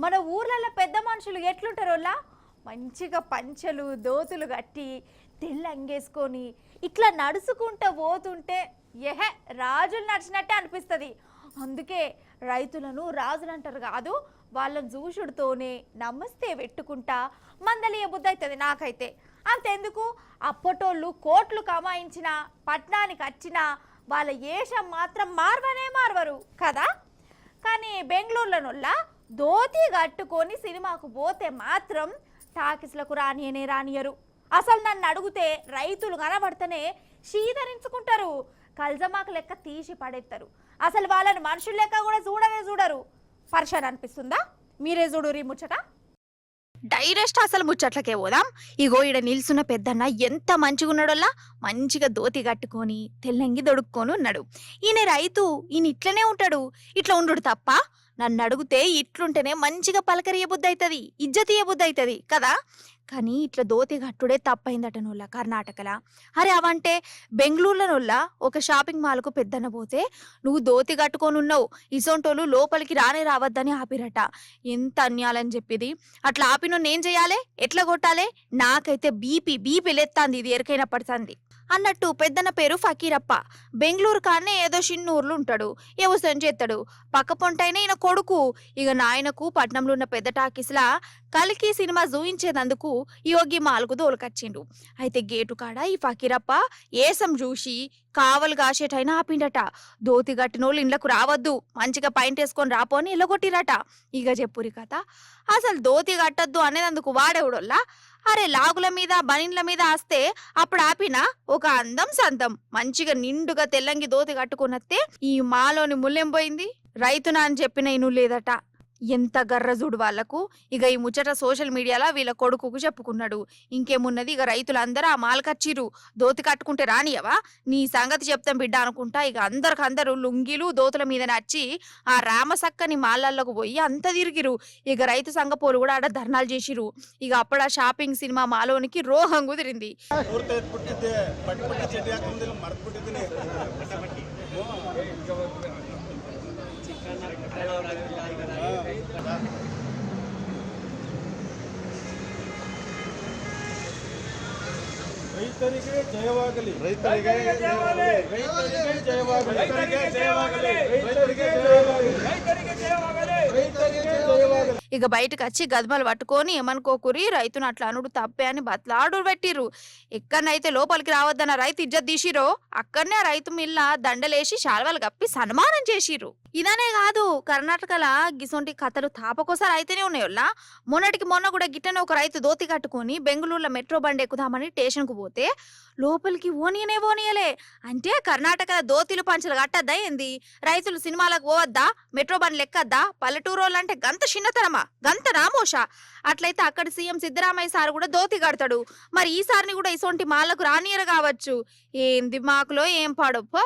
మన ఊర్లలో పెద్ద మనుషులు ఎట్లుంటారోలా మంచిగా పంచలు దోతులు కట్టి తెల్ల అంగేసుకొని ఇట్లా నడుచుకుంటూ పోతుంటే ఏహే రాజులు నడిచినట్టే అనిపిస్తుంది. అందుకే రైతులను రాజులు అంటారు కాదు, వాళ్ళని చూసుడుతోనే నమస్తే పెట్టుకుంటా మందలియ బుద్ధి అవుతుంది నాకైతే. అంతెందుకు అప్పటోళ్ళు కోట్లు కమాయించిన పట్నానికి వచ్చిన వాళ్ళ ఏషం మాత్రం మార్వరు కదా. కానీ బెంగళూరులోనొల్లా ధోతి కట్టుకొని సినిమాకు పోతే మాత్రం టాకీస్లకు రానియరు. అసలు నన్ను అడిగితే రైతులు కనబడితేనే శీధరించుకుంటారు, కల్జమాకు లెక్క తీసి పడేస్తారు. అసలు వాళ్ళని మనుషులు లెక్క కూడా చూడరు. పరిశాన్ అనిపిస్తుందా? మీరే చూడురి ముచ్చట. డైరెక్ట్ అసలు ముచ్చట్లకే పోదాం. ఇగో ఈడ నిల్చున్న పెద్దన్న ఎంత మంచిగా ఉన్నాడోల్లా, మంచిగా ధోతి కట్టుకొని తెల్లంగి దొడుక్కొని ఉన్నాడు. ఈయన రైతు, ఈయన ఇట్లనే ఉంటాడు. ఇట్లా ఉండు తప్ప నన్ను అడిగితే ఇట్లుంటేనే మంచిగా పలకరియ బుద్ధి అవుతుంది, ఇజ్జతీయ బుద్ధి అవుతుంది కదా. కానీ ఇట్లా ధోతి కట్టుడే తప్పైందట నోళ్ళ కర్ణాటకలా. అరే అవంటే బెంగళూరులోనొల్లా ఒక షాపింగ్ మాల్కు పెద్దన్న పోతే నువ్వు ధోతి కట్టుకొని ఉన్నావు, ఇసొంటోళ్ళు లోపలికి రావద్దని ఆపిరట. ఎంత అన్యాలని చెప్పిది. అట్లా ఆపిన ఏం చేయాలి, ఎట్లా కొట్టాలి? నాకైతే బీపీ లెత్తాంది ఇది ఎరికైనా పడుతుంది అన్నట్టు. పెద్దన్న పేరు ఫకీరప్ప. బెంగళూరు కానే ఏదో చిన్నూర్లు ఉంటాడు, వ్యవసాయం చేస్తాడు. పక్క పొంటైన ఈయన కొడుకు. ఇక నాయనకు పట్నంలో ఉన్న పెద్ద టాకీస్లా కలికి సినిమా చూయించేదందుకు యోగి మాల్కు దోలుకొచ్చిండు. అయితే గేటు కాడ ఈ ఫకీరప్ప ఏసం చూసి కావలు కాసేటైనా ఆపిండట. ధోతి కట్టినోళ్ళు ఇండ్లకు రావద్దు, మంచిగా పైంట్ వేసుకొని రాపోని ఇళ్ళగొట్టిరట. ఇక చెప్పురి కథ. అసలు ధోతి కట్టద్దు అనేదందుకు వాడేవుడోల్లా. అరే లాగుల మీద బనిన్ల మీద వస్తే అప్పుడు ఆపిన ఒక అందం సందం మంచిగా నిండుగా తెల్లంగి ధోతి కట్టుకున్నత్తే ఈ మాలోని ముల్లెం పోయింది. రైతునా అని చెప్పిన ఇను లేదట. ఎంత గర్రజుడు వాళ్లకు. ఇక ఈ ముచ్చట సోషల్ మీడియాలో వీళ్ళ కొడుకుకు చెప్పుకున్నాడు. ఇంకేమున్నది, ఇక రైతులందరూ ఆ మాలకచ్చిరు. ధోతి కట్టుకుంటే రానియవా, నీ సంగతి చెప్తాం బిడ్డ అనుకుంటా. ఇక అందరు లుంగిలు దోతుల మీద నచ్చి ఆ రామసక్కని మాలల్లోకి పోయి అంత తిరిగిరు. ఇక రైతు సంఘపోలు కూడా ఆడ ధర్నాలు చేసిరు. ఇక అప్పుడు ఆ షాపింగ్ సినిమా మాలోనికి రోహం కుదిరింది. ರೈತರಿಗೆ ಜಯವಾಗಲಿ, ರೈತರಿಗೆ ಜಯವಾಗಲಿ, ರೈತರಿಗೆ ಜಯವಾಗಲಿ, ರೈತರಿಗೆ ಜಯವಾಗಲಿ, ರೈತರಿಗೆ ಜಯವಾಗಲಿ, ರೈತರಿಗೆ ಜಯವಾಗಲಿ, ರೈತರಿಗೆ ಜಯವಾಗಲಿ. ఇక బయటకు వచ్చి గద్మలు పట్టుకొని ఏమనుకోకురి, రైతును అట్లా అనుడు తప్పే అని బతలాడు పెట్టిర్రు. ఎక్కడనైతే లోపలికి రావద్దన్న రైతు ఇజ్జత్ తీసిరో అక్కడనే ఆ రైతు మిల్ల దండలేసి శాల్వాలు కప్పి సన్మానం చేసిర్రు. ఇదనే కాదు, కర్ణాటకల గిసొంటి కథలు తాపకోసారి అయితేనే ఉన్నాయోల్లా. మొన్నటికి మొన్న కూడా గిట్టనే ఒక రైతు ధోతి కట్టుకొని బెంగళూరులో మెట్రో బండి ఎక్కుదామని స్టేషన్ కు పోతే లోపలికి ఓనియలే. అంటే కర్ణాటక ధోతిలు పంచలు కట్టద్దా ఏంది? రైతులు సినిమాలకు పోవద్దా, మెట్రో బండ్లు ఎక్కద్దా? పల్లెటూరు అంటే గంత చిన్నతనమా, గంత రామోషా? అట్లయితే అక్కడ సీఎం సిద్ధరామయ్య సార్ కూడా ధోతి కడతాడు. మరి ఈసారిని కూడా ఇసొంటి మాలకు రానియరు కావచ్చు. ఏం దిమాకులో ఏం పాడొప్ప.